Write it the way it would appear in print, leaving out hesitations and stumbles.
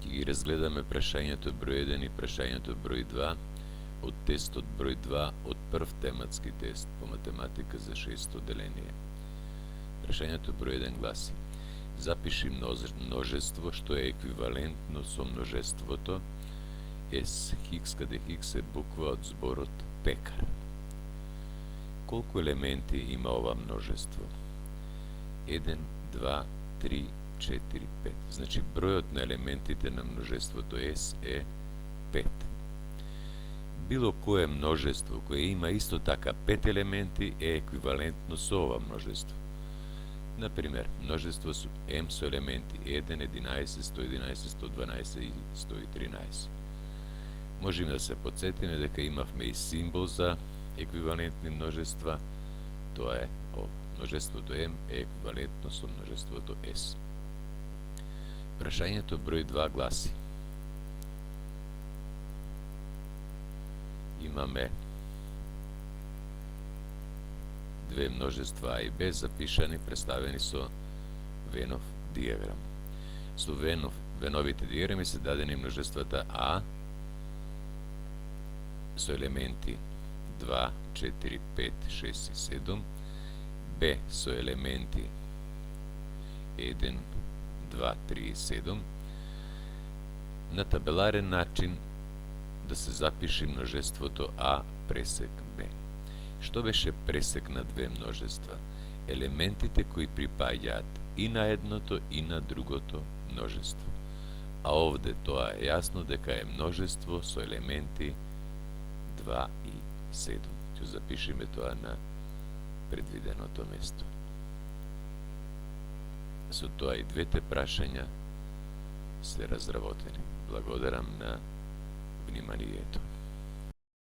Ќе ги разгледаме прашањето број 1 и прашањето број 2 од тестот број 2 од прв тематски тест по математика за 6 деление. Прашањето број 1 гласи: запиши множество што е еквивалентно со множеството S, хикс, каде хикс е буква од зборот пекар. Колку елементи има ова множество? 1, 2, 3, 4, 5. Значи, бројот на елементите на множеството S е 5. Било кое множество кое има исто така 5 елементи е еквивалентно со ова множество. Например, множество M со елементи 1, 11, 111, 112 и 113. Можеме да се подсетиме дека имавме и символ за еквивалентни множества, тоа е множеството M е еквивалентно со множеството S. Прашањето број 2 гласи: имаме две множества А и Б запишани, представени со Венов диаграм. Со Веновите диаграми се дадени множествата А со елементи 2, 4, 5, 6 и 7, Б со елементи 1, 2, 3 и 7, на табеларен начин да се запише множеството А пресек Б. Што беше пресек на две множества? Елементите кои припаѓаат и на едното и на другото множество. А овде тоа е јасно дека е множество со елементи 2 и 7. Ќе запишеме тоа на предвиденото место. Со тоа и двете прашања се разработени. Благодарам на вниманието.